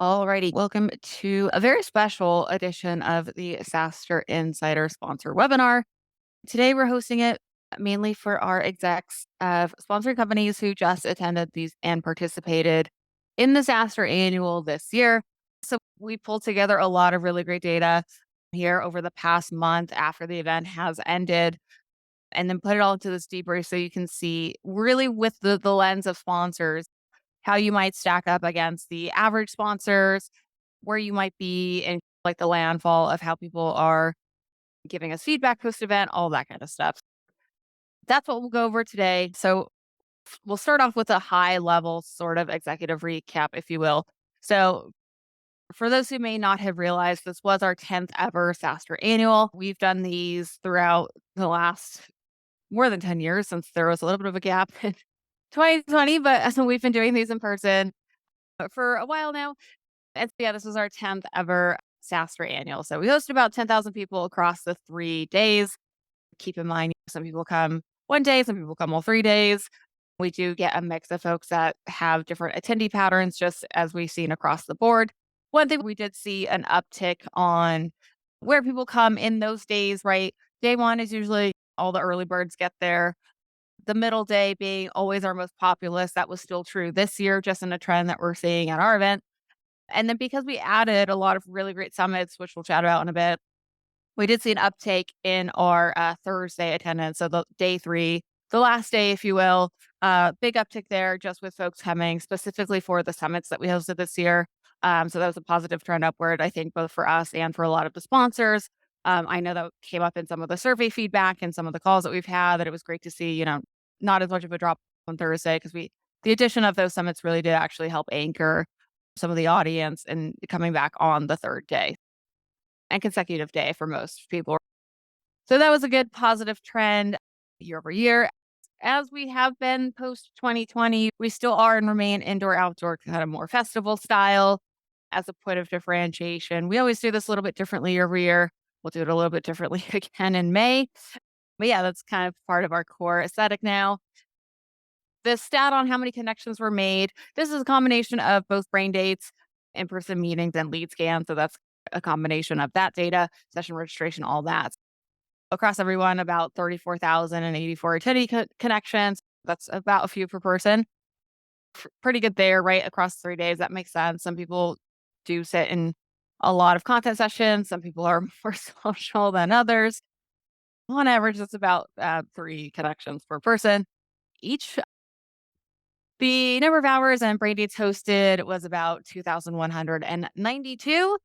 Alrighty, welcome to a very special edition of the SaaStr Insider Sponsor webinar. Today, we're hosting it mainly for our execs of sponsoring companies who just attended these and participated in the SaaStr annual this year. So, we pulled together a lot of really great data here over the past month after the event has ended, and then put it all into this debrief so you can see really with the lens of sponsors how you might stack up against the average sponsors, where you might be in like the landfall of how people are giving us feedback post event, all that kind of stuff. That's what we'll go over today. So we'll start off with a high level sort of executive recap, if you will. So for those who may not have realized, this was our 10th ever SaaStr annual. We've done these throughout the last more than 10 years since there was a little bit of a gap in 2020, but we've been doing these in person for a while now. And so, yeah, this was our 10th ever SaaStr annual. So we hosted about 10,000 people across the 3 days. Keep in mind, some people come one day, some people come all 3 days. We do get a mix of folks that have different attendee patterns, just as we've seen across the board. One thing we did see an uptick on where people come in those days, right? Day one is usually all the early birds get there. The middle day being always our most populous. That was still true this year, just in a trend that we're seeing at our event. And then because we added a lot of really great summits, which we'll chat about in a bit, we did see an uptake in our Thursday attendance. So the day three, the last day, if you will, big uptick there just with folks coming specifically for the summits that we hosted this year. So that was a positive trend upward, I think, both for us and for a lot of the sponsors. I know that came up in some of the survey feedback and some of the calls that we've had that it was great to see, not as much of a drop on Thursday because the addition of those summits really did actually help anchor some of the audience and coming back on the third day and consecutive day for most people. So that was a good positive trend year over year. As we have been post 2020, we still are and remain indoor outdoor kind of more festival style as a point of differentiation. We always do this a little bit differently year over year. We'll do it a little bit differently again in May. But yeah, that's kind of part of our core aesthetic now. The stat on how many connections were made, this is a combination of both brain dates, in-person meetings, and lead scans. So that's a combination of that data, session registration, all that. Across everyone, about 34,084 attendee connections. That's about a few per person. Pretty good there, right? Across 3 days. That makes sense. Some people do sit in a lot of content sessions. Some people are more social than others. On average, that's about 3 connections per person each. The number of hours and brain dates hosted was about 2,192.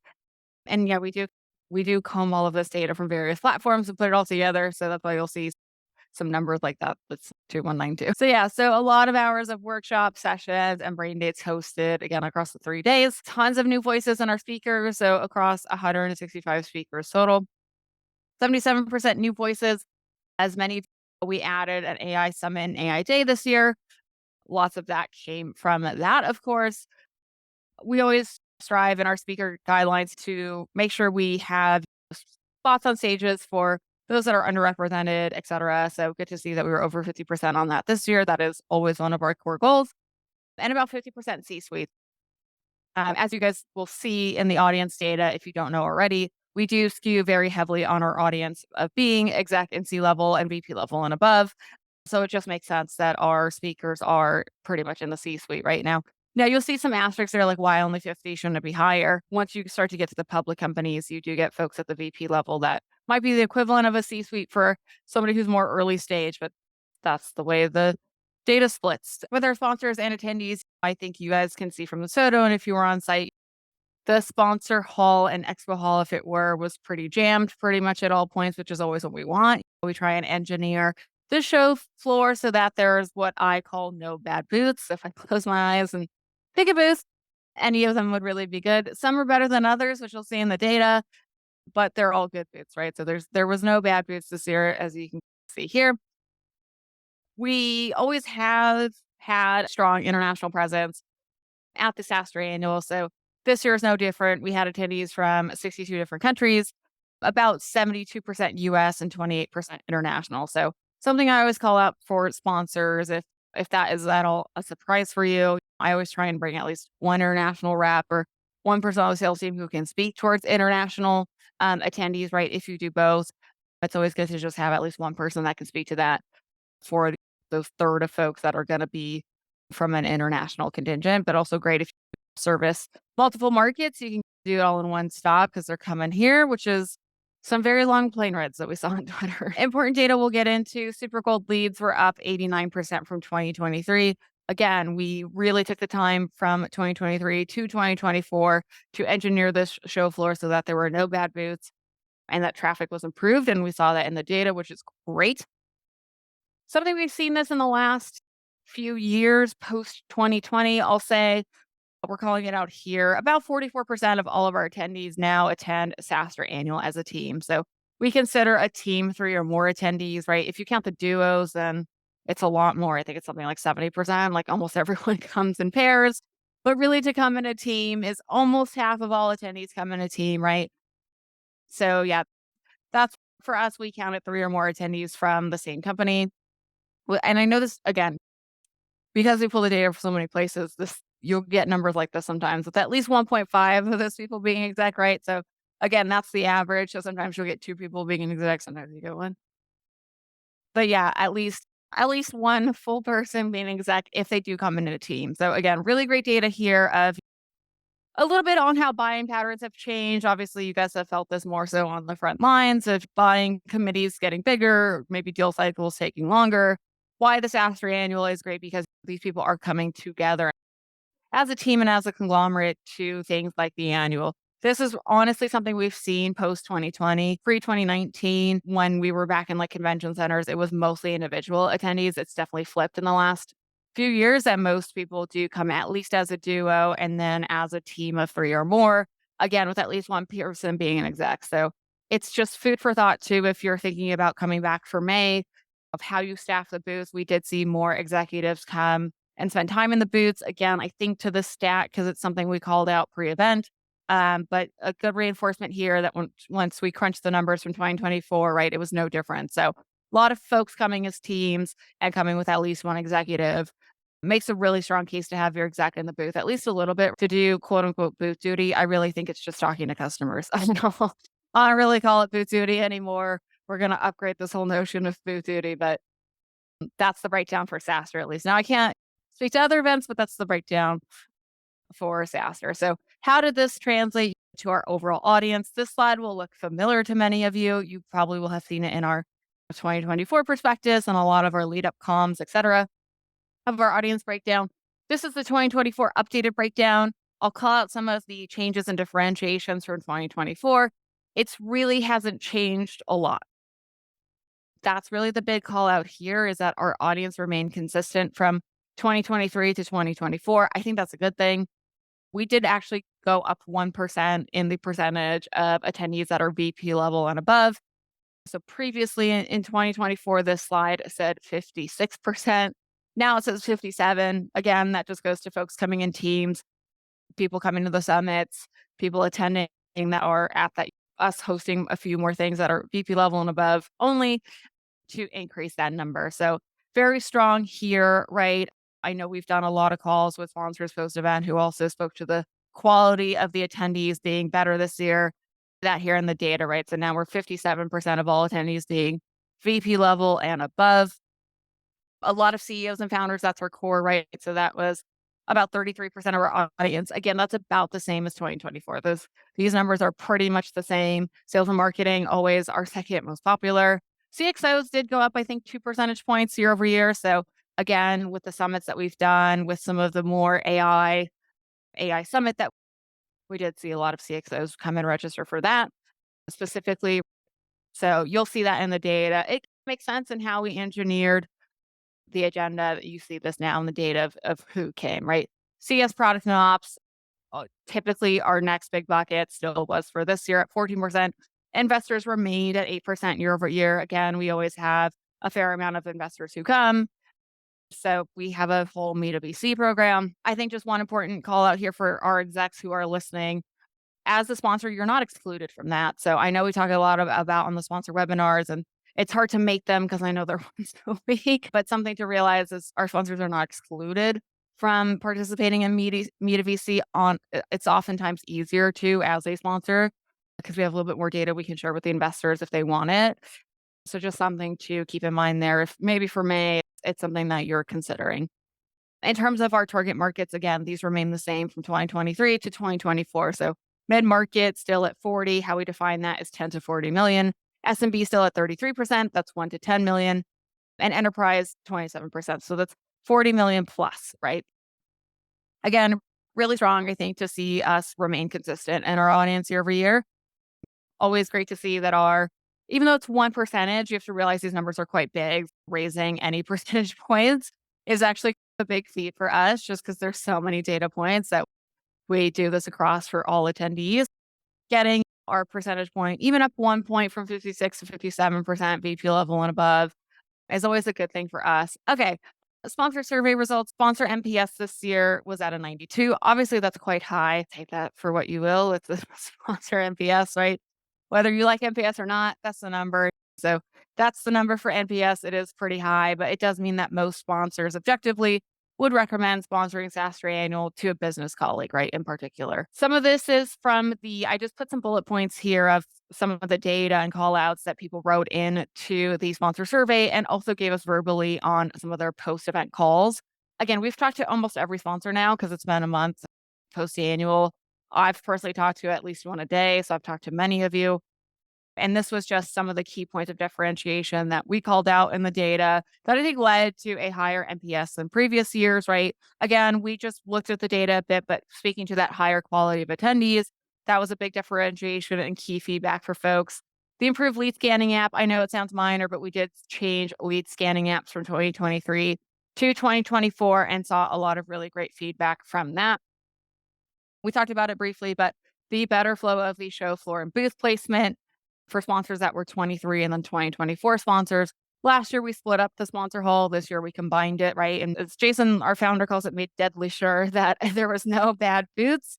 And yeah, we do comb all of this data from various platforms and put it all together. So that's why you'll see some numbers like that. That's 2192. So yeah, so a lot of hours of workshop sessions and brain dates hosted again across the 3 days. Tons of new voices in our speakers. So across 165 speakers total, 77% new voices. As many, we added an AI summit and AI day this year. Lots of that came from that, of course. We always strive in our speaker guidelines to make sure we have spots on stages for those that are underrepresented, et cetera. So good to see that we were over 50% on that this year. That is always one of our core goals. And about 50% C-suite. As you guys will see in the audience data, if you don't know already, we do skew very heavily on our audience of being exec and C-level and VP level and above. So it just makes sense that our speakers are pretty much in the C-suite right now. Now you'll see some asterisks there, like why only 50? Shouldn't it be higher? Once you start to get to the public companies, you do get folks at the VP level that might be the equivalent of a C-suite for somebody who's more early stage, but that's the way the data splits. With our sponsors and attendees, I think you guys can see from the photo, and if you were on site, the sponsor hall and expo hall, if it were, was pretty jammed pretty much at all points, which is always what we want. We try and engineer the show floor so that there's what I call no bad booths. If I close my eyes and pick a booth, any of them would really be good. Some are better than others, which you'll see in the data, but they're all good booths, right? So there was no bad booths this year, as you can see here. We always have had strong international presence at the SaaStr annual. So this year is no different. We had attendees from 62 different countries, about 72% US and 28% international. So something I always call out for sponsors, if that is at all a surprise for you, I always try and bring at least one international rep or one person on the sales team who can speak towards international attendees, right? If you do both, it's always good to just have at least one person that can speak to that for those third of folks that are going to be from an international contingent, but also great if you service multiple markets. You can do it all in one stop because they're coming here, which is some very long plane rides that we saw on Twitter. Important data we'll get into. Super Gold leads were up 89% from 2023. Again, we really took the time from 2023 to 2024 to engineer this show floor so that there were no bad booths and that traffic was improved. And we saw that in the data, which is great. Something we've seen this in the last few years, post 2020, I'll say, we're calling it out here. About 44% of all of our attendees now attend SaaStr annual as a team. So we consider a team 3 or more attendees, right? If you count the duos, then it's a lot more. I think it's something like 70%, like almost everyone comes in pairs. But really to come in a team is almost half of all attendees come in a team, right? So yeah, that's for us, we counted 3 or more attendees from the same company. And I know this again, because we pull the data from so many places, you'll get numbers like this sometimes with at least 1.5 of those people being exec, right? So again, that's the average. So sometimes you'll get 2 people being an exec, sometimes you get 1. But yeah, at least 1 full person being an exec if they do come into a team. So again, really great data here of a little bit on how buying patterns have changed. Obviously, you guys have felt this more so on the front lines of buying committees getting bigger, maybe deal cycles taking longer. Why the SaaStr annual is great because these people are coming together as a team and as a conglomerate to things like the annual. This is honestly something we've seen post 2020, pre 2019, when we were back in like convention centers. It was mostly individual attendees. It's definitely flipped in the last few years that most people do come at least as a duo and then as a team of 3 or more, again, with at least one person being an exec. So it's just food for thought too if you're thinking about coming back for May of how you staff the booths. We did see more executives come and spend time in the booths. Again, I think to the stat, because it's something we called out pre-event, but a good reinforcement here that once we crunched the numbers from 2024, right, it was no different. So a lot of folks coming as teams and coming with at least one executive makes a really strong case to have your exec in the booth, at least a little bit to do quote unquote booth duty. I really think it's just talking to customers. I don't really call it booth duty anymore. We're going to upgrade this whole notion of booth duty, but that's the breakdown for SaaStr at least. Now I can't speak to other events, but that's the breakdown for SaaStr. So how did this translate to our overall audience? This slide will look familiar to many of you. You probably will have seen it in our 2024 prospectus and a lot of our lead up comms, et cetera, of our audience breakdown. This is the 2024 updated breakdown. I'll call out some of the changes and differentiations from 2024. It's really hasn't changed a lot. That's really the big call out here is that our audience remained consistent from 2023 to 2024. I think that's a good thing. We did actually go up 1% in the percentage of attendees that are VP level and above. So previously in 2024, this slide said 56%. Now it says 57. Again, that just goes to folks coming in teams, people coming to the summits, people attending that are at that, us hosting a few more things that are VP level and above only to increase that number. So very strong here, right? I know we've done a lot of calls with sponsors post-event who also spoke to the quality of the attendees being better this year. That here in the data, right? So now we're 57% of all attendees being VP level and above. A lot of CEOs and founders, that's our core, right? So that was about 33% of our audience. Again, that's about the same as 2024. These numbers are pretty much the same. Sales and marketing, always our second most popular. CXOs did go up, I think, 2 percentage points year over year. So again, with the summits that we've done, with some of the more AI summit that we did see a lot of CXOs come and register for that specifically. So you'll see that in the data. It makes sense in how we engineered the agenda. You see this now in the data of who came, right? CS product and ops, typically our next big bucket still was for this year at 14%. Investors remained at 8% year over year. Again, we always have a fair amount of investors who come. So we have a full Meet a VC program. I think just one important call out here for our execs who are listening. As a sponsor, you're not excluded from that. So I know we talk a lot about on the sponsor webinars, and it's hard to make them because I know they're once a week, but something to realize is our sponsors are not excluded from participating in Meet a VC on it's oftentimes easier to as a sponsor because we have a little bit more data we can share with the investors if they want it. So just something to keep in mind there. If maybe for May, it's something that you're considering. In terms of our target markets, again, these remain the same from 2023 to 2024. So mid-market still at 40. How we define that is 10 to 40 million. SMB still at 33%. That's 1 to 10 million. And enterprise 27%. So that's 40 million plus, right? Again, really strong, I think, to see us remain consistent in our audience year over year. Always great to see that even though it's 1%, you have to realize these numbers are quite big. Raising any percentage points is actually a big feat for us just because there's so many data points that we do this across for all attendees. Getting our percentage point, even up 1 point from 56 to 57% VP level and above is always a good thing for us. Okay. Sponsor survey results. Sponsor NPS this year was at a 92. Obviously, that's quite high. Take that for what you will. It's the sponsor NPS, right? Whether you like NPS or not, that's the number. So that's the number for NPS. It is pretty high, but it does mean that most sponsors objectively would recommend sponsoring SaaStr Annual to a business colleague, right? In particular. Some of this is I just put some bullet points here of some of the data and call outs that people wrote in to the sponsor survey and also gave us verbally on some of their post event calls. Again, we've talked to almost every sponsor now because it's been a month post annual. I've personally talked to at least one a day. So I've talked to many of you. And this was just some of the key points of differentiation that we called out in the data that I think led to a higher NPS than previous years, right? Again, we just looked at the data a bit, but speaking to that higher quality of attendees, that was a big differentiation and key feedback for folks. The improved lead scanning app, I know it sounds minor, but we did change lead scanning apps from 2023 to 2024 and saw a lot of really great feedback from that. We talked about it briefly, but the better flow of the show floor and booth placement for sponsors that were 23 and then 2024 sponsors. Last year, we split up the sponsor hall. This year, we combined it, right? And as Jason, our founder, calls it, made deadly sure that there was no bad booths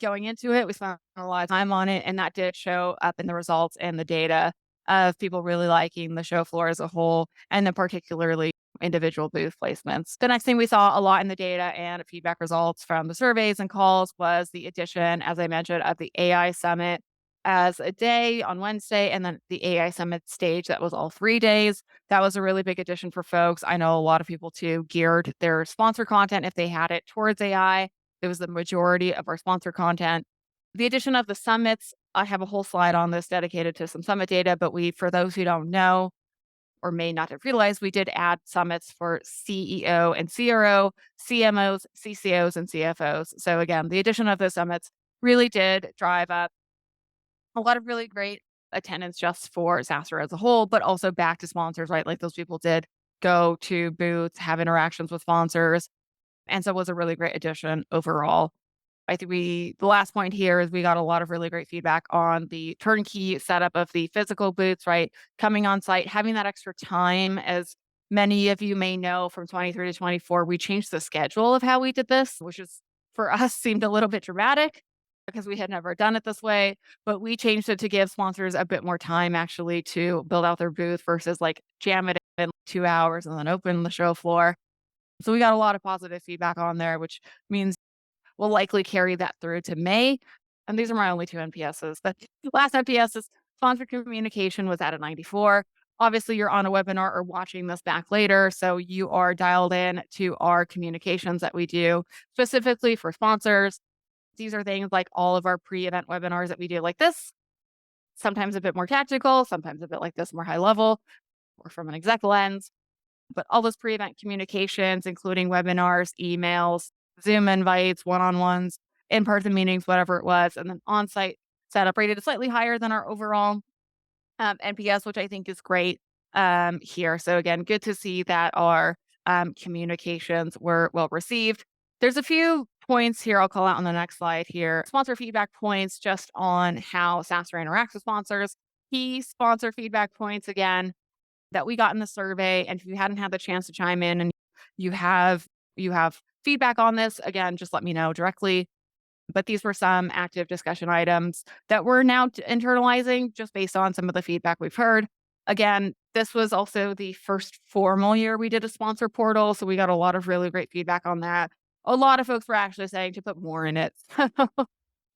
going into it. We spent a lot of time on it, and that did show up in the results and the data of people really liking the show floor as a whole, and then particularly individual booth placements. The next thing we saw a lot in the data and feedback results from the surveys and calls was the addition, as I mentioned, of the AI Summit as a day on Wednesday, and then the AI Summit stage that was all 3 days. That was a really big addition for folks. I know a lot of people too geared their sponsor content if they had it towards AI. It was the majority of our sponsor content. The addition of the summits, I have a whole slide on this dedicated to some summit data, but for those who don't know or may not have realized, we did add summits for CEO and CRO, CMOs, CCOs, and CFOs. So again, the addition of those summits really did drive up a lot of really great attendance just for SaaStr as a whole, but also back to sponsors, right? Like those people did go to booths, have interactions with sponsors. And so it was a really great addition overall. I think the last point here is we got a lot of really great feedback on the turnkey setup of the physical booths, right? Coming on site, having that extra time. As many of you may know from 23 to 24, we changed the schedule of how we did this, which is for us seemed a little bit dramatic because we had never done it this way, but we changed it to give sponsors a bit more time actually to build out their booth versus like jam it in 2 hours and then open the show floor. So we got a lot of positive feedback on there, which means we'll likely carry that through to May. And these are my only 2 NPSs. But last NPS is sponsor communication was at a 94. Obviously, you're on a webinar or watching this back later, so you are dialed in to our communications that we do specifically for sponsors. These are things like all of our pre-event webinars that we do like this, sometimes a bit more tactical, sometimes a bit like this, more high level, or from an exec lens. But all those pre-event communications, including webinars, emails, Zoom invites, one-on-ones, in-person meetings, whatever it was, and then on-site setup rated slightly higher than our overall NPS, which I think is great here. So again, good to see that our communications were well received. There's a few points here I'll call out on the next slide here. Sponsor feedback points just on how SaaStr interacts with sponsors. Key sponsor feedback points, again, that we got in the survey. And if you hadn't had the chance to chime in and you have feedback on this, again, just let me know directly. But these were some active discussion items that we're now internalizing just based on some of the feedback we've heard. Again, this was also the first formal year we did a sponsor portal. So we got a lot of really great feedback on that. a lot of folks were actually saying to put more in it.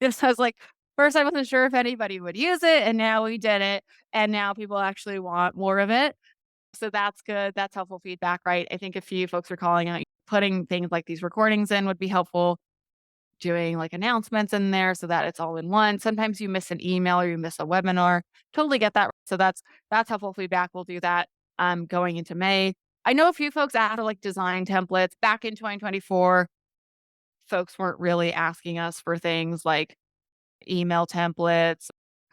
This I was like, first I wasn't sure if anybody would use it, and now we did it, and now people actually want more of it. So that's good. That's helpful feedback, right? I think a few folks are calling out putting things like these recordings in would be helpful, doing like announcements in there so that it's all in one. Sometimes you miss an email or you miss a webinar. Totally get that. So that's helpful feedback. We'll do that going into May. I know a few folks added like design templates back in 2024. Folks weren't really asking us for things like email templates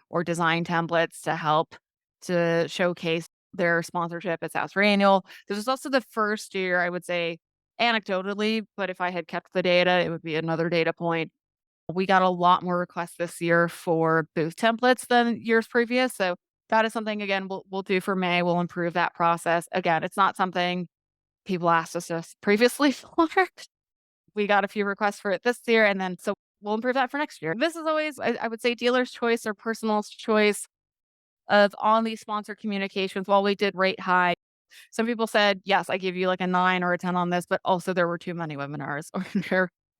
or design templates to help to showcase their sponsorship at SaaStr Annual. This was also the first year, I would say, anecdotally, but if I had kept the data, it would be another data point. We got a lot more requests this year for booth templates than years previous. So that is something again we'll do for May. We'll improve that process. Again, it's not something people asked us previously for. We got a few requests for it this year, and then so we'll improve that for next year. This is always, I would say, dealer's choice or personal choice of on these sponsor communications. While we did rate high, some people said, yes, I give you like a 9 or a 10 on this, but also there were too many webinars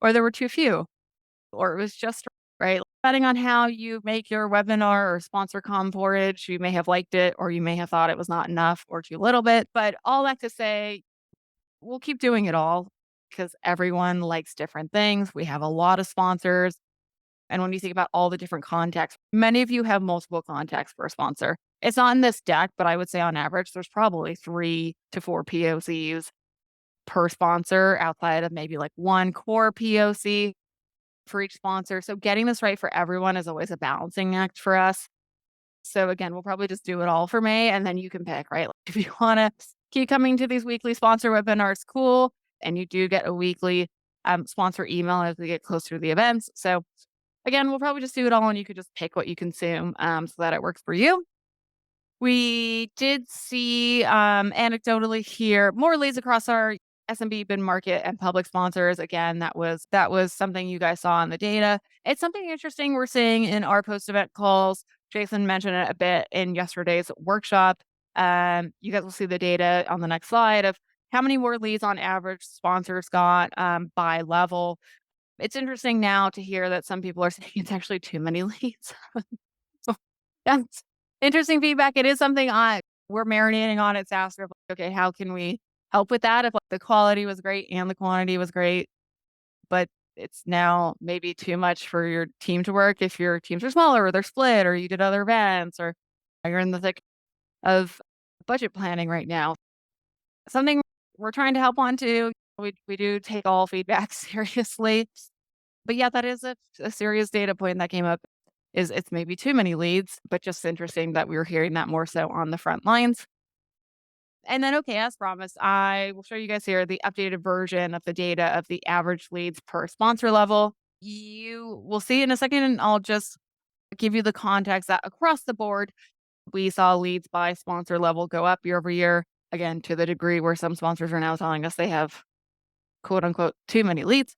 or there were too few, or it was just right. Depending on how you make your webinar or sponsor com porridge, you may have liked it or you may have thought it was not enough or too little bit. But all that to say, we'll keep doing it all because everyone likes different things. We have a lot of sponsors. And when you think about all the different contexts, many of you have multiple contexts for a sponsor. It's not in this deck, but I would say on average, there's probably 3 to 4 POCs per sponsor outside of maybe like one core POC for each sponsor. So getting this right for everyone is always a balancing act for us. So again, we'll probably just do it all for May and then you can pick, right? Like if you want to keep coming to these weekly sponsor webinars, cool. And you do get a weekly sponsor email as we get closer to the events. So again, we'll probably just do it all and you could just pick what you consume so that it works for you. We did see anecdotally here more leads across our SMB mid-market and public sponsors. Again, that was something you guys saw in the data. It's something interesting we're seeing in our post-event calls. Jason mentioned it a bit in yesterday's workshop. You guys will see the data on the next slide of how many more leads on average sponsors got by level. It's interesting now to hear that some people are saying it's actually too many leads. So that's interesting feedback. It is something we're marinating on at SaaStr. Like, okay, how can we help with that? If like, the quality was great and the quantity was great, but it's now maybe too much for your team to work if your teams are smaller or they're split or you did other events or you're in the thick of budget planning right now. Something we're trying to help on too. We do take all feedback seriously. But yeah, that is a serious data point that came up is it's maybe too many leads, but just interesting that we were hearing that more so on the front lines. And then, okay, as promised, I will show you guys here the updated version of the data of the average leads per sponsor level. You will see in a second, and I'll just give you the context that across the board, we saw leads by sponsor level go up year over year. Again, to the degree where some sponsors are now telling us they have quote unquote too many leads.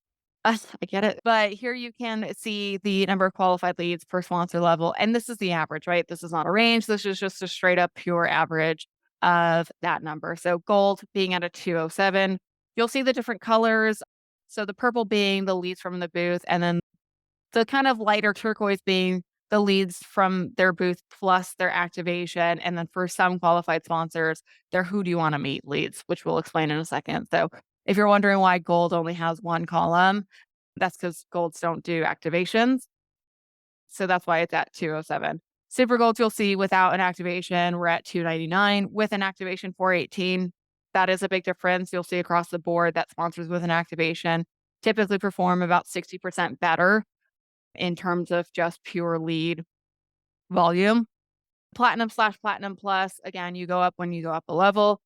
I get it. But here you can see the number of qualified leads per sponsor level. And this is the average, right? This is not a range. This is just a straight up pure average of that number. So gold being at a 207. You'll see the different colors. So the purple being the leads from the booth, and then the kind of lighter turquoise being the leads from their booth plus their activation. And then for some qualified sponsors, they're who do you want to meet leads, which we'll explain in a second. So if you're wondering why gold only has one column, that's because golds don't do activations. So that's why it's at 207. Super golds, you'll see without an activation, we're at 299. With an activation, 418. That is a big difference. You'll see across the board that sponsors with an activation typically perform about 60% better in terms of just pure lead volume. Platinum/platinum plus, again, you go up when you go up a level.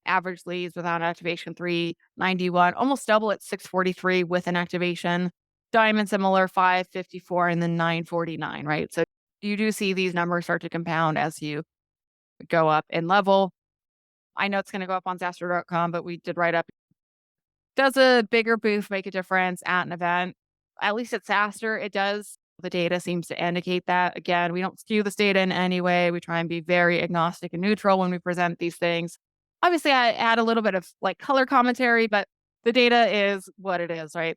Average leads without activation 391, almost double at 643 with an activation. Diamond similar 554 and then 949, right? So you do see these numbers start to compound as you go up in level. I know it's going to go up on SaaStr.com, but we did write up. Does a bigger booth make a difference at an event? At least at SaaStr, it does. The data seems to indicate that. Again, we don't skew this data in any way. We try and be very agnostic and neutral when we present these things. Obviously, I add a little bit of like color commentary, but the data is what it is, right?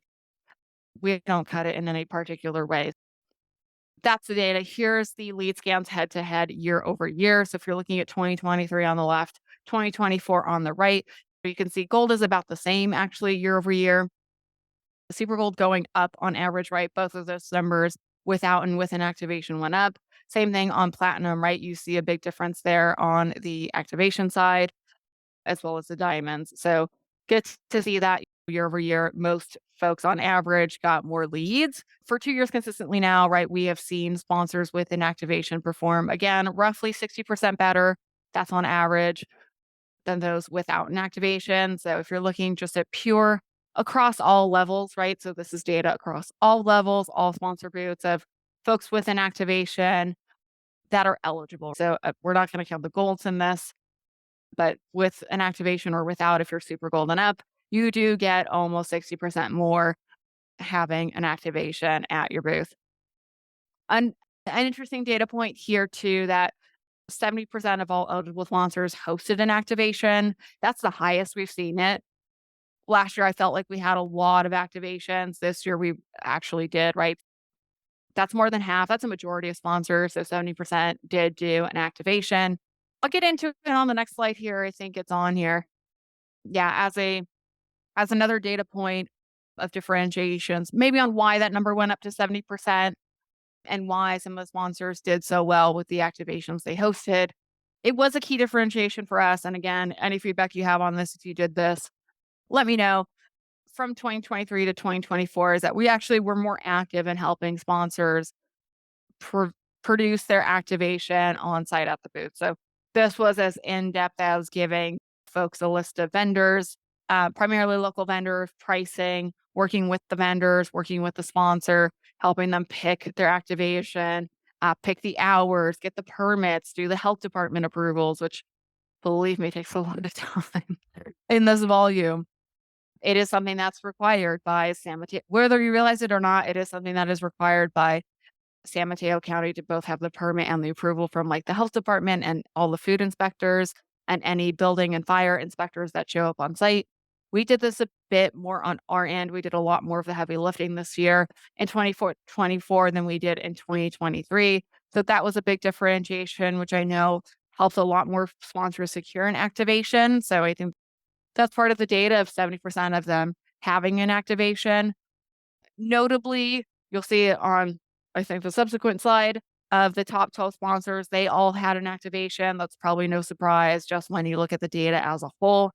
We don't cut it in any particular way. That's the data. Here's the lead scans head to head year over year. So if you're looking at 2023 on the left, 2024 on the right, you can see gold is about the same actually year over year. Super gold going up on average, right? Both of those numbers without and with an activation went up. Same thing on platinum, right? You see a big difference there on the activation side as well as the diamonds. So good to see that year over year. Most folks on average got more leads for 2 years consistently now, right? We have seen sponsors with an activation perform again, roughly 60% better. That's on average than those without an activation. So if you're looking just at pure across all levels, right? So this is data across all levels, all sponsor booths of folks with an activation that are eligible. So we're not going to count the golds in this, but with an activation or without, if you're super golden up, you do get almost 60% more having an activation at your booth. An interesting data point here too that 70% of all eligible sponsors hosted an activation. That's the highest we've seen it. Last year, I felt like we had a lot of activations. This year, we actually did, right? That's more than half. That's a majority of sponsors. So 70% did do an activation. I'll get into it on the next slide here. I think it's on here. Yeah, as another data point of differentiations, maybe on why that number went up to 70% and why some of the sponsors did so well with the activations they hosted. It was a key differentiation for us. And again, any feedback you have on this, if you did this, let me know. From 2023 to 2024 is that we actually were more active in helping sponsors pr- produce their activation on site at the booth. So this was as in depth as giving folks a list of vendors, primarily local vendors, pricing, working with the vendors, working with the sponsor, helping them pick their activation, pick the hours, get the permits, do the health department approvals, which believe me takes a lot of time in this volume. It is something that's required by San Mateo. Whether you realize it or not, it is something that is required by San Mateo County to both have the permit and the approval from like the health department and all the food inspectors and any building and fire inspectors that show up on site. We did this a bit more on our end. We did a lot more of the heavy lifting this year in 24 than we did in 2023. So that was a big differentiation, which I know helps a lot more sponsors secure an activation. So I think that's part of the data of 70% of them having an activation. Notably, you'll see it on, I think, the subsequent slide of the top 12 sponsors. They all had an activation. That's probably no surprise just when you look at the data as a whole.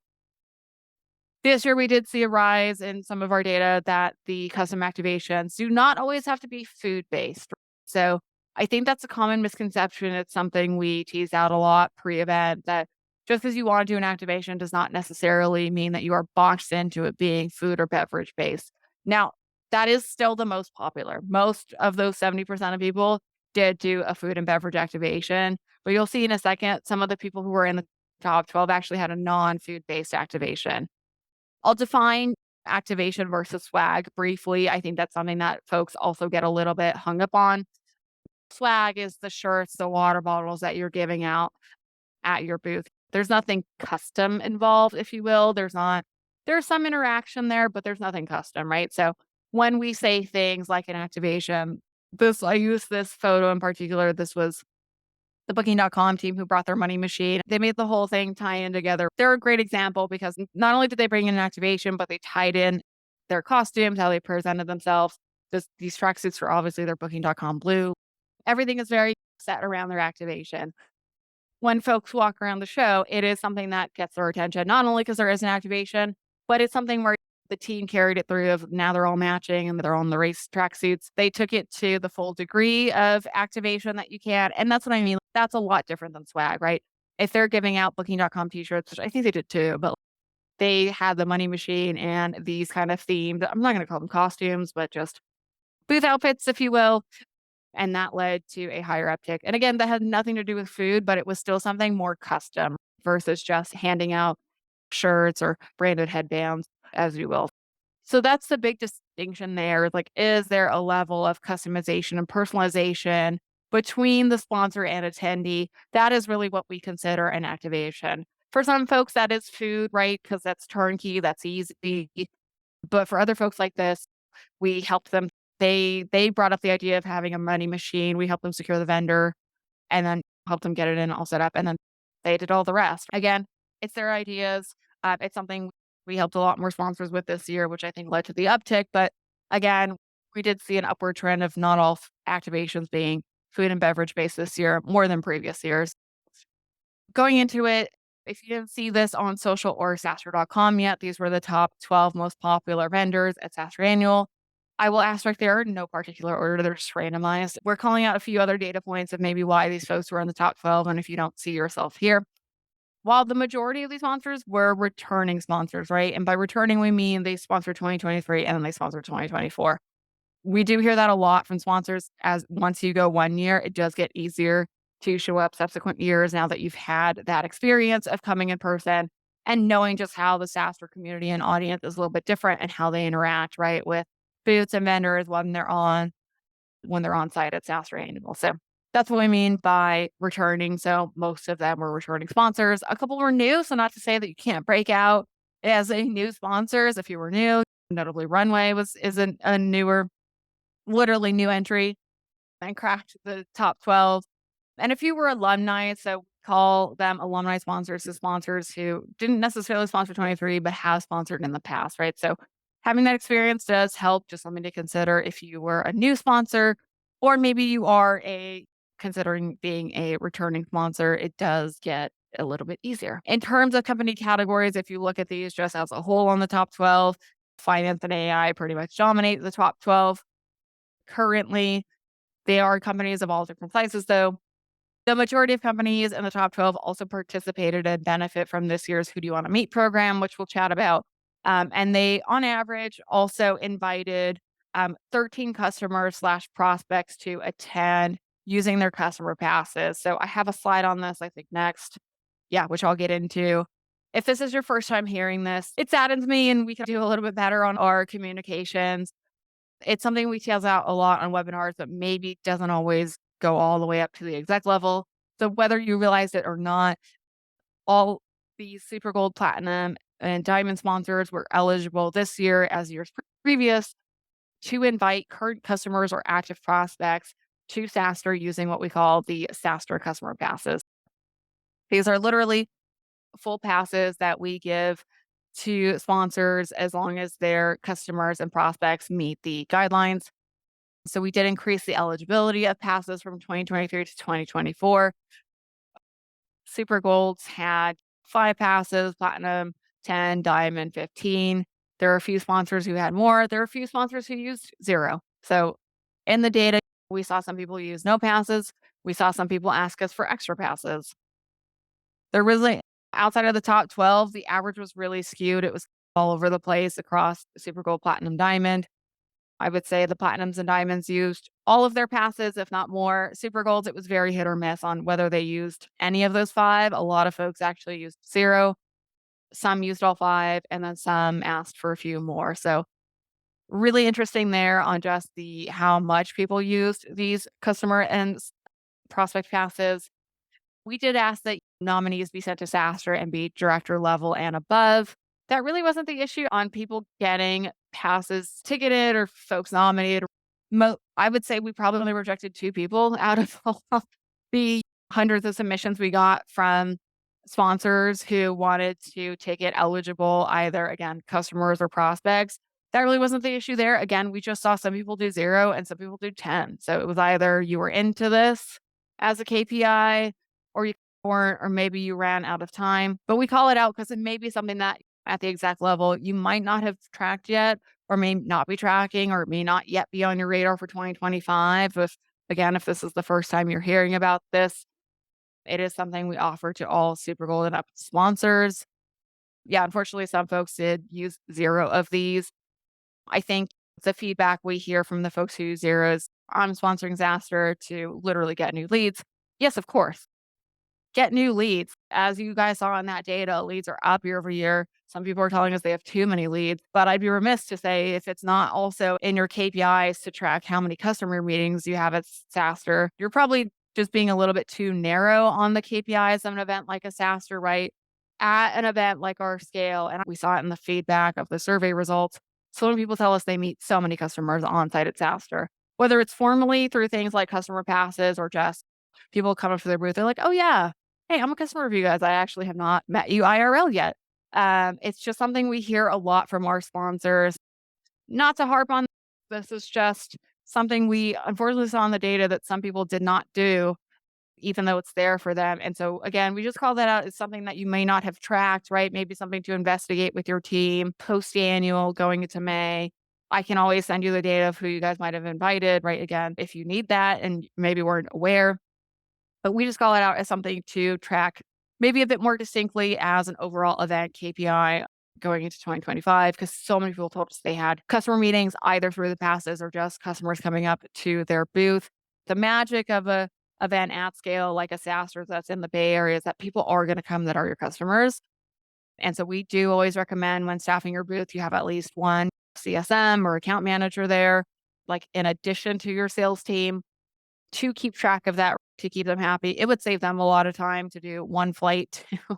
This year, we did see a rise in some of our data that the custom activations do not always have to be food-based. So I think that's a common misconception. It's something we tease out a lot pre-event that just because you want to do an activation does not necessarily mean that you are boxed into it being food or beverage based. Now, that is still the most popular. Most of those 70% of people did do a food and beverage activation, but you'll see in a second, some of the people who were in the top 12 actually had a non-food based activation. I'll define activation versus swag briefly. I think that's something that folks also get a little bit hung up on. Swag is the shirts, the water bottles that you're giving out at your booth. There's nothing custom involved, if you will. There's some interaction there, but there's nothing custom, right? So when we say things like an activation, I use this photo in particular. This was the Booking.com team who brought their money machine. They made the whole thing tie in together. They're a great example because not only did they bring in an activation, but they tied in their costumes, how they presented themselves. These tracksuits are obviously their Booking.com blue. Everything is very set around their activation. When folks walk around the show, it is something that gets their attention, not only because there is an activation, but it's something where the team carried it through of now they're all matching and they're on the race tracksuits. They took it to the full degree of activation that you can. And that's what I mean. That's a lot different than swag, right? If they're giving out Booking.com t-shirts, which I think they did too, but they had the money machine and these kind of themed, I'm not going to call them costumes, but just booth outfits, if you will. And that led to a higher uptick. And again, that had nothing to do with food, but it was still something more custom versus just handing out shirts or branded headbands, as you will. So that's the big distinction there. Like, is there a level of customization and personalization between the sponsor and attendee? That is really what we consider an activation. For some folks, that is food, right? Because that's turnkey, that's easy. But for other folks like this, we helped them. They brought up the idea of having a money machine. We helped them secure the vendor and then helped them get it in all set up, and then they did all the rest. Again, it's their ideas. It's something we helped a lot more sponsors with this year, which I think led to the uptick. But again, we did see an upward trend of not all activations being food and beverage based this year, more than previous years. Going into it, if you didn't see this on social or SaaStr.com yet, these were the top 12 most popular vendors at SaaStr Annual. I will asterisk there, no particular order, they're just randomized. We're calling out a few other data points of maybe why these folks were in the top 12, and if you don't see yourself here. While the majority of these sponsors were returning sponsors, right? And by returning, we mean they sponsored 2023 and then they sponsored 2024. We do hear that a lot from sponsors as once you go 1 year, it does get easier to show up subsequent years now that you've had that experience of coming in person and knowing just how the SaaStr community and audience is a little bit different and how they interact, right, with booths and vendors when they're on site at SaaStr Annual. So that's what we mean by returning. So most of them were returning sponsors. A couple were new, so not to say that you can't break out as a new sponsors if you were new. Notably, Runway isn't a newer, literally new entry and cracked the top 12. And if you were alumni, so call them alumni sponsors to sponsors who didn't necessarily sponsor 23, but have sponsored in the past, right? So having that experience does help. Just something to consider if you were a new sponsor, or maybe you are considering being a returning sponsor, it does get a little bit easier. In terms of company categories, if you look at these just as a whole on the top 12, finance and AI pretty much dominate the top 12 currently. They are companies of all different sizes, though. The majority of companies in the top 12 also participated and benefit from this year's Who Do You Want to Meet program, which we'll chat about. And they, on average, also invited 13 customers slash prospects to attend using their customer passes. So I have a slide on this, I think, next. Yeah, which I'll get into. If this is your first time hearing this, it saddens me, and we can do a little bit better on our communications. It's something we tells out a lot on webinars, but maybe doesn't always go all the way up to the exec level. So whether you realize it or not, all these super gold, platinum, and diamond sponsors were eligible this year, as years previous, to invite current customers or active prospects to SaaStr using what we call the SaaStr customer passes. These are literally full passes that we give to sponsors as long as their customers and prospects meet the guidelines. So we did increase the eligibility of passes from 2023 to 2024. Super Golds had 5 passes, Platinum 10, Diamond 15. There are a few sponsors who had more. There are a few sponsors who used 0. So in the data, we saw some people use no passes. We saw some people ask us for extra passes. There really, outside of the top 12, the average was really skewed. It was all over the place across Super Gold, Platinum, Diamond. I would say the Platinums and Diamonds used all of their passes, if not more. Super Golds, it was very hit or miss on whether they used any of those 5. A lot of folks actually used 0. Some used all 5, and then some asked for a few more. So really interesting there on just how much people used these customer and prospect passes. We did ask that nominees be sent to SaaStr and be director level and above. That really wasn't the issue on people getting passes ticketed or folks nominated. I would say we probably only rejected 2 people out of all the hundreds of submissions we got from sponsors who wanted to ticket eligible, either, again, customers or prospects. That really wasn't the issue there. Again, we just saw some people do 0 and some people do 10. So it was either you were into this as a KPI or you weren't, or maybe you ran out of time. But we call it out because it may be something that at the exact level you might not have tracked yet, or may not be tracking, or it may not yet be on your radar for 2025. If this is the first time you're hearing about this, it is something we offer to all Super Gold and Up sponsors. Yeah, unfortunately, some folks did use 0 of these. I think the feedback we hear from the folks who use 0 is, I'm sponsoring SaaStr to literally get new leads. Yes, of course. Get new leads. As you guys saw in that data, leads are up year over year. Some people are telling us they have too many leads, but I'd be remiss to say if it's not also in your KPIs to track how many customer meetings you have at SaaStr, you're probably just being a little bit too narrow on the KPIs of an event like a SaaStr, right? At an event like our scale, and we saw it in the feedback of the survey results, So many people tell us they meet so many customers on site at SaaStr, whether it's formally through things like customer passes or just people come up to their booth. They're like, "Oh yeah, hey, I'm a customer of you guys. I actually have not met you IRL yet." It's just something we hear a lot from our sponsors. Not to harp on this is just something we unfortunately saw in the data that some people did not do, even though it's there for them. And so again, we just call that out as something that you may not have tracked, right? Maybe something to investigate with your team post annual going into May. I can always send you the data of who you guys might have invited, right? Again, if you need that and maybe weren't aware, but we just call it out as something to track maybe a bit more distinctly as an overall event KPI going into 2025, because so many people told us they had customer meetings either through the passes or just customers coming up to their booth. The magic of a event at scale like a SaaStr that's in the Bay Area is that people are going to come that are your customers. And so we do always recommend when staffing your booth, you have at least one CSM or account manager there, like in addition to your sales team, to keep track of that, to keep them happy. It would save them a lot of time to do one flight to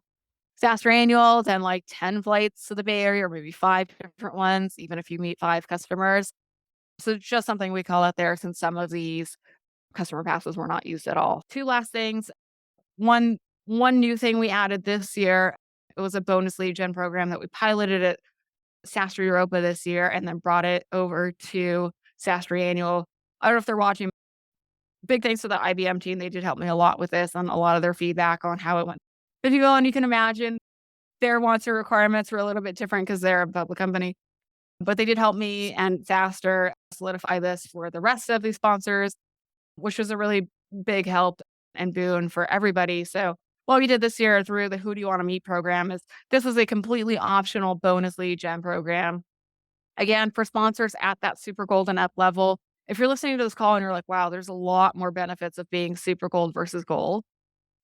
SaaStr annual, then like 10 flights to the Bay Area, or maybe 5 different ones, even if you meet 5 customers. So it's just something we call out there since some of these customer passes were not used at all. Two last things. One one new thing we added this year, it was a bonus lead gen program that we piloted at SaaStr Europa this year and then brought it over to SaaStr annual. I don't know if they're watching. Big thanks to the IBM team. They did help me a lot with this and a lot of their feedback on how it went. If you go and you can imagine their wants or requirements were a little bit different because they're a public company, but they did help me and SaaStr solidify this for the rest of the sponsors, which was a really big help and boon for everybody. So what we did this year through the Who Do You Want to Meet program is this was a completely optional bonus lead gen program. Again, for sponsors at that super gold and up level, if you're listening to this call and you're like, wow, there's a lot more benefits of being super gold versus gold.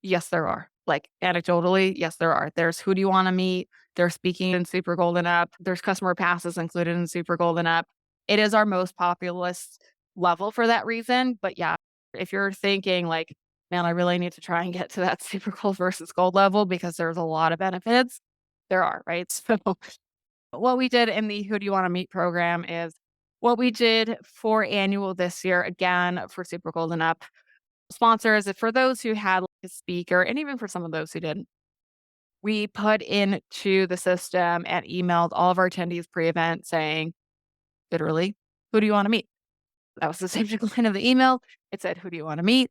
Yes, there are. Like anecdotally, yes, there are. There's Who Do You Want to Meet? There's speaking in super gold and up. There's customer passes included in super gold and up. It is our most populous level for that reason. But yeah, if you're thinking like, man, I really need to try and get to that super gold versus gold level because there's a lot of benefits, there are, right? So what we did in the Who Do You Want to Meet program is what we did for annual this year, again, for Super Gold and Up sponsors, for those who had like a speaker, and even for some of those who didn't, we put into the system and emailed all of our attendees pre-event saying, literally, who do you want to meet? That was the subject line of the email. It said, who do you want to meet?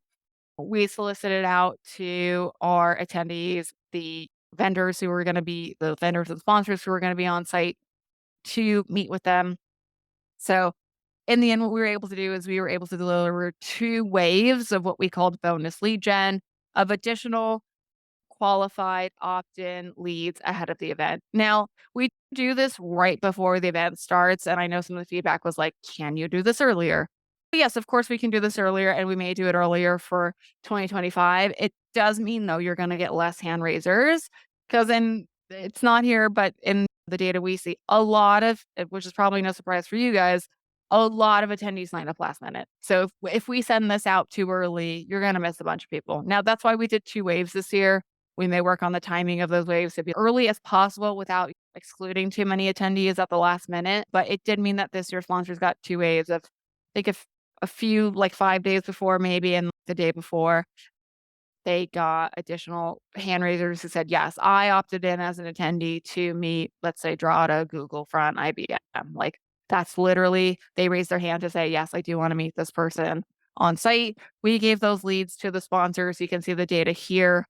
We solicited out to our attendees, the vendors who were going to be the vendors and sponsors who were going to be on site to meet with them. So in the end, what we were able to do is we were able to deliver 2 waves of what we called bonus lead gen of additional qualified opt-in leads ahead of the event. Now, we do this right before the event starts, and I know some of the feedback was like, "Can you do this earlier?" Yes, of course we can do this earlier, and we may do it earlier for 2025. It does mean, though, you're gonna get less hand raisers because in it's not here, but in the data we see, a lot of which is probably no surprise for you guys, a lot of attendees sign up last minute. So if we send this out too early, you're gonna miss a bunch of people. Now, that's why we did 2 waves this year. We may work on the timing of those waves to be early as possible without excluding too many attendees at the last minute. But it did mean that this year sponsors got 2 waves of, I think, if a few like 5 days before, maybe, and the day before, they got additional hand raisers who said, yes, I opted in as an attendee to meet, let's say, Drata, Google Front, IBM. Like that's literally, they raised their hand to say, yes, I do want to meet this person on site. We gave those leads to the sponsors. You can see the data here.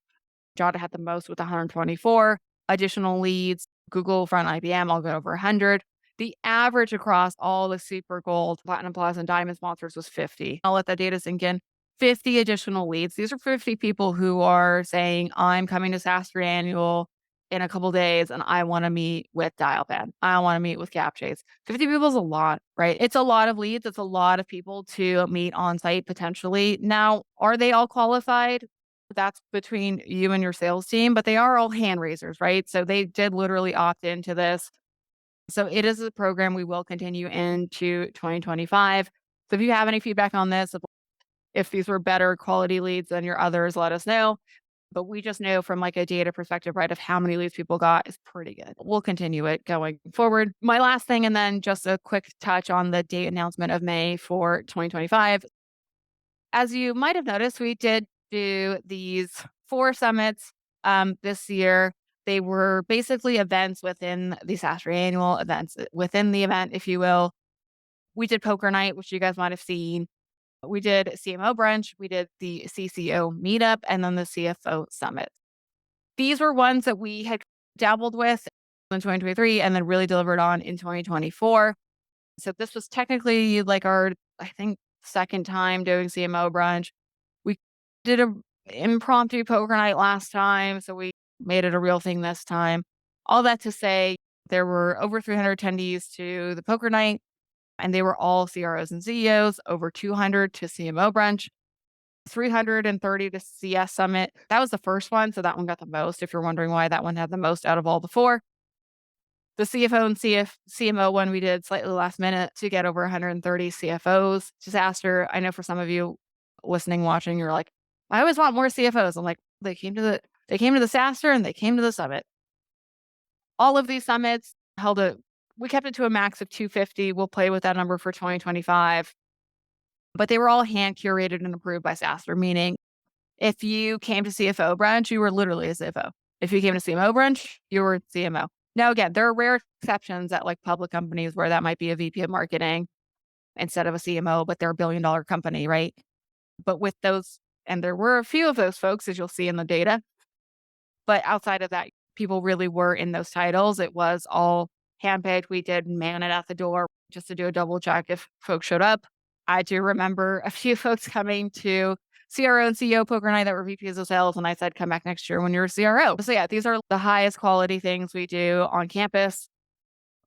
Jada had the most with 124 additional leads. Google, Front, IBM, all got over 100. The average across all the Super Gold, Platinum Plus, and Diamond sponsors was 50. I'll let that data sink in. 50 additional leads. These are 50 people who are saying, I'm coming to SaaStr Annual in a couple days and I want to meet with Dialpad. I want to meet with CapChase. 50 people is a lot, right? It's a lot of leads. It's a lot of people to meet on site potentially. Now, are they all qualified? That's between you and your sales team, but they are all hand raisers, right? So they did literally opt into this. So it is a program we will continue into 2025. So if you have any feedback on this, if these were better quality leads than your others, let us know. but we just know from like a data perspective, right, of how many leads people got is pretty good. We'll continue it going forward. My last thing, and then just a quick touch on the date announcement of May for 2025. As you might have noticed, we did do these 4 summits this year. They were basically events within the SaaStr annual events within the event, if you will. We did poker night, which you guys might have seen. We did CMO brunch, we did the CCO meetup, and then the CFO summit. These were ones that we had dabbled with in 2023 and then really delivered on in 2024. So this was technically like our, I think, second time doing CMO brunch. We did a impromptu poker night last time, so we made it a real thing this time. All that to say, there were over 300 attendees to the poker night, and they were all CROs and CEOs, over 200 to CMO brunch, 330 to CS summit. That was the first one, so that one got the most, if you're wondering why that one had the most out of all the 4. The CFO and CMO one we did slightly last minute to get over 130 CFOs. SaaStr, I know for some of you listening, watching, you're like, I always want more CFOs. I'm like, they came to the SaaStr and they came to the summit. All of these summits we kept it to a max of 250. We'll play with that number for 2025. But they were all hand curated and approved by SaaStr, meaning if you came to CFO brunch, you were literally a CFO. If you came to CMO brunch, you were CMO. Now, again, there are rare exceptions at like public companies where that might be a VP of marketing instead of a CMO, but they're a billion-dollar company, right? But with those, and there were a few of those folks, as you'll see in the data, but outside of that, people really were in those titles. It was all handpicked. We did man it at the door just to do a double check if folks showed up. I do remember a few folks coming to CRO and CEO poker night that were VPs of sales, and I said, come back next year when you're a CRO. So yeah, these are the highest quality things we do on campus.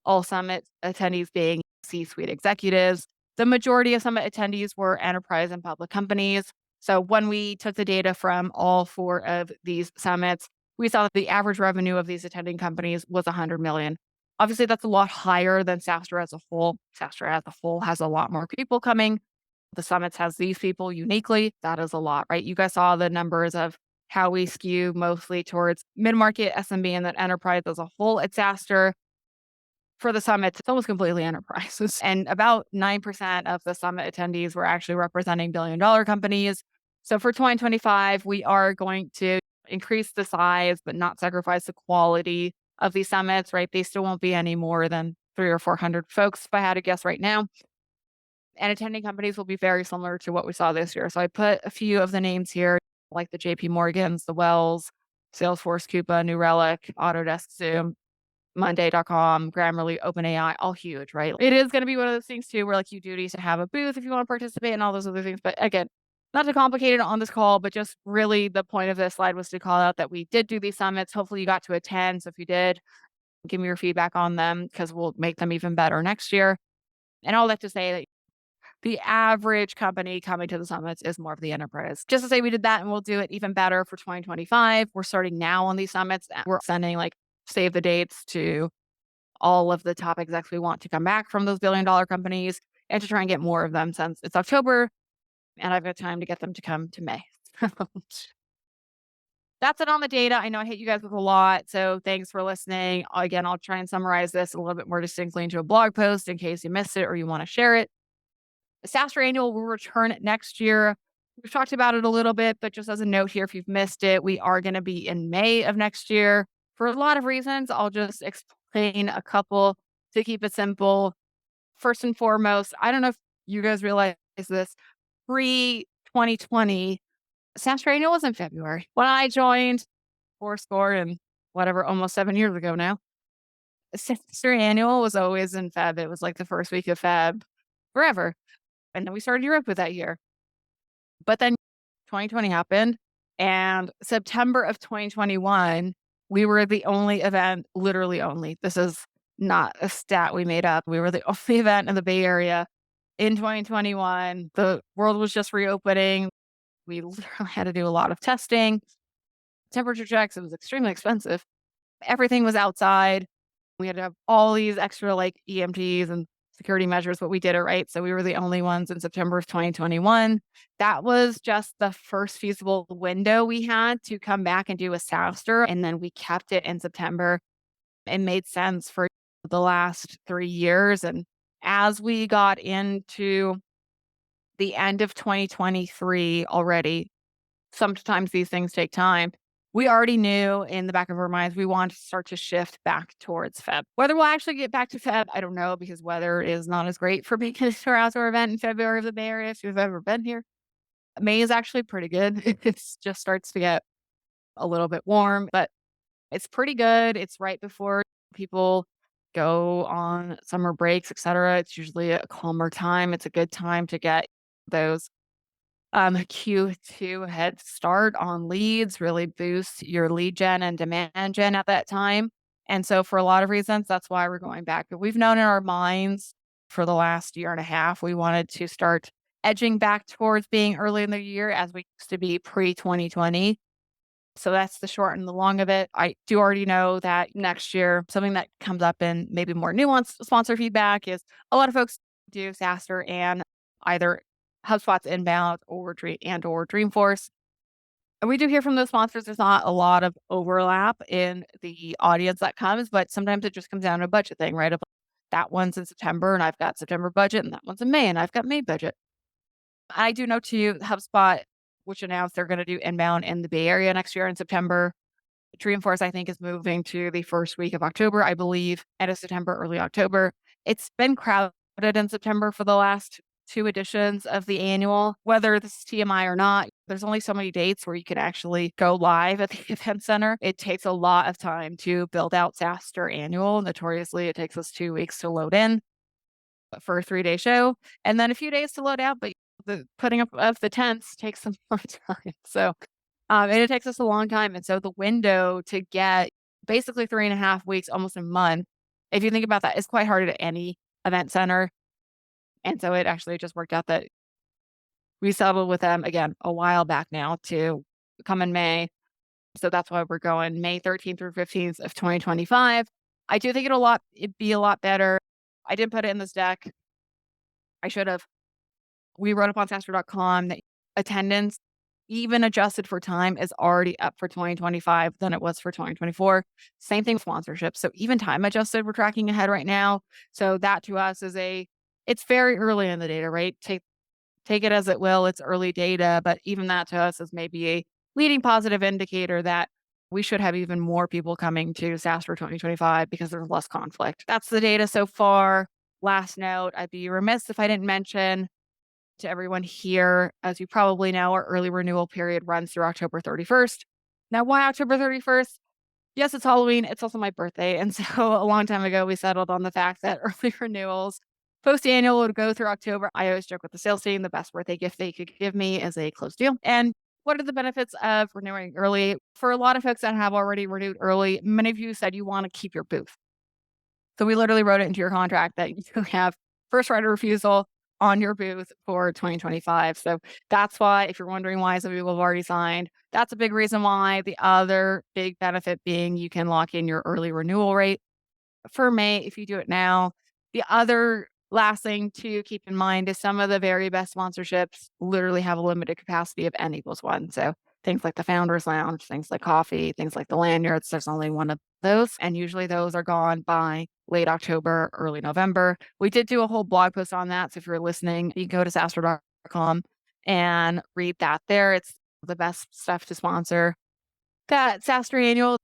All summit attendees being C-suite executives. The majority of summit attendees were enterprise and public companies. So when we took the data from all 4 of these summits, we saw that the average revenue of these attending companies was 100 million. Obviously, that's a lot higher than SaaStr as a whole. SaaStr as a whole has a lot more people coming. The summits has these people uniquely. That is a lot, right? You guys saw the numbers of how we skew mostly towards mid-market, SMB, and then enterprise as a whole at SaaStr. For the summit, it's almost completely enterprises. And about 9% of the summit attendees were actually representing billion-dollar companies. So for 2025, we are going to increase the size, but not sacrifice the quality of these summits, right? They still won't be any more than 300 or 400 folks, if I had to guess right now. And attending companies will be very similar to what we saw this year. So I put a few of the names here, like the JP Morgans, the Wells, Salesforce, Coupa, New Relic, Autodesk, Zoom, Monday.com, Grammarly, OpenAI, all huge, right? It is going to be one of those things too, where like you do need to have a booth if you want to participate and all those other things. But again, not to complicate it on this call, but just really the point of this slide was to call out that we did do these summits. Hopefully you got to attend. So if you did, give me your feedback on them because we'll make them even better next year. And all that to say that the average company coming to the summits is more of the enterprise. Just to say we did that and we'll do it even better for 2025. We're starting now on these summits. We're sending like save the dates to all of the top execs we want to come back from those billion-dollar companies and to try and get more of them since it's October and I've got time to get them to come to May. That's it on the data. I know I hit you guys with a lot, so thanks for listening. Again, I'll try and summarize this a little bit more distinctly into a blog post in case you missed it or you want to share it. The SaaStr annual will return next year. We've talked about it a little bit, but just as a note here, if you've missed it, we are going to be in May of next year for a lot of reasons. I'll just explain a couple to keep it simple. First and foremost, I don't know if you guys realize this, pre-2020, SaaStr annual was in February. When I joined Fourscore and whatever, almost 7 years ago now, SaaStr annual was always in Feb. It was like the first week of Feb forever. And then we started Europe with that year. But then 2020 happened, and September of 2021, we were the only event, literally only. This is not a stat we made up. We were the only event in the Bay Area in 2021. The world was just reopening. We literally had to do a lot of testing, temperature checks. It was extremely expensive. Everything was outside. We had to have all these extra like EMTs and security measures, but we did it right. So we were the only ones in September of 2021. That was just the first feasible window we had to come back and do a SaaStr, and then we kept it in September. It made sense for the last 3 years. And as we got into the end of 2023 already, sometimes these things take time. We already knew in the back of our minds we want to start to shift back towards Feb. Whether we'll actually get back to Feb, I don't know, because weather is not as great for being a outdoor event in February of the Bay Area if you've ever been here. May is actually pretty good. It just starts to get a little bit warm, but it's pretty good. It's right before people go on summer breaks, etc. It's usually a calmer time. It's a good time to get those Q2 head start on leads, really boost your lead gen and demand gen at that time. And so for a lot of reasons, that's why we're going back. But we've known in our minds for the last year and a half, we wanted to start edging back towards being early in the year as we used to be pre 2020. So that's the short and the long of it. I do already know that next year, something that comes up in maybe more nuanced sponsor feedback is a lot of folks do SaaStr and either HubSpot's inbound or Dreamforce. And we do hear from those sponsors, there's not a lot of overlap in the audience that comes, but sometimes it just comes down to a budget thing, right? Of that one's in September and I've got September budget, and that one's in May and I've got May budget. I do know too, HubSpot, which announced they're going to do inbound in the Bay Area next year in September. Dreamforce, I think, is moving to the first week of October, I believe, end of September, early October. It's been crowded in September for the last two editions of the annual. Whether this is TMI or not, there's only so many dates where you can actually go live at the event center. It takes a lot of time to build out SaaStr annual. Notoriously, it takes us 2 weeks to load in for a 3-day show, and then a few days to load out. But the putting up of the tents takes some more time. So and it takes us a long time. And so the window to get basically 3.5 weeks, almost a month, if you think about that, it's quite hard at any event center. And so it actually just worked out that we settled with them again a while back now to come in May. So that's why we're going May 13th through 15th of 2025. I do think it'd be a lot better. I didn't put it in this deck. I should have. We wrote up on SaaStr.com that attendance, even adjusted for time, is already up for 2025 than it was for 2024. Same thing with sponsorship. So even time adjusted, we're tracking ahead right now. So that to us is it's very early in the data, right? Take it as it will. It's early data, but even that to us is maybe a leading positive indicator that we should have even more people coming to SaaStr 2025 because there's less conflict. That's the data so far. Last note, I'd be remiss if I didn't mention to everyone here, as you probably know, our early renewal period runs through October 31st. Now, why October 31st? Yes, it's Halloween. It's also my birthday. And so a long time ago, we settled on the fact that early renewals post-annual would go through October. I always joke with the sales team, the best birthday gift they could give me is a closed deal. And what are the benefits of renewing early? For a lot of folks that have already renewed early, many of you said you want to keep your booth. So we literally wrote it into your contract that you have first right of refusal on your booth for 2025. So that's why, if you're wondering why some people have already signed, that's a big reason why. The other big benefit being you can lock in your early renewal rate for May if you do it now. The other last thing to keep in mind is some of the very best sponsorships literally have a limited capacity of N equals 1. So things like the Founders Lounge, things like coffee, things like the lanyards, there's only one of those. And usually those are gone by late October, early November. We did do a whole blog post on that. So if you're listening, you can go to SaaStr.com and read that there. It's the best stuff to sponsor that SaaStr annual.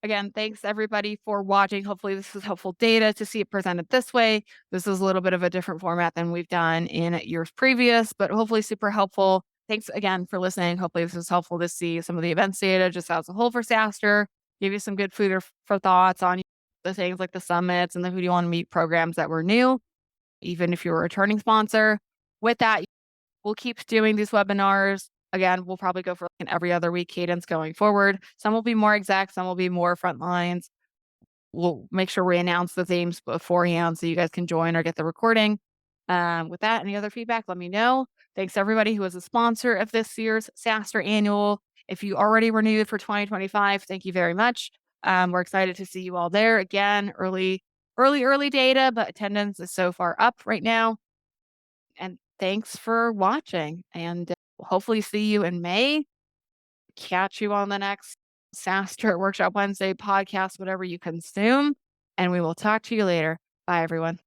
Again, thanks everybody for watching. Hopefully this was helpful data to see it presented this way. This is a little bit of a different format than we've done in years previous, but hopefully super helpful. Thanks again for listening. Hopefully this was helpful to see some of the events data just as a whole for SaaStr, give you some good food for thoughts on the things like the summits and the Who Do You Want to Meet programs that were new, even if you're a returning sponsor. With that, we'll keep doing these webinars. Again, we'll probably go for like an every other week cadence going forward. Some will be more exact, some will be more front lines. We'll make sure we announce the themes beforehand so you guys can join or get the recording. With that, any other feedback, let me know. Thanks everybody who was a sponsor of this year's SaaStr annual. If you already renewed for 2025, thank you very much. We're excited to see you all there. Again, early early data, but attendance is so far up right now. And thanks for watching. And hopefully see you in May. Catch you on the next SaaStr Workshop Wednesday podcast, whatever you consume. And we will talk to you later. Bye, everyone.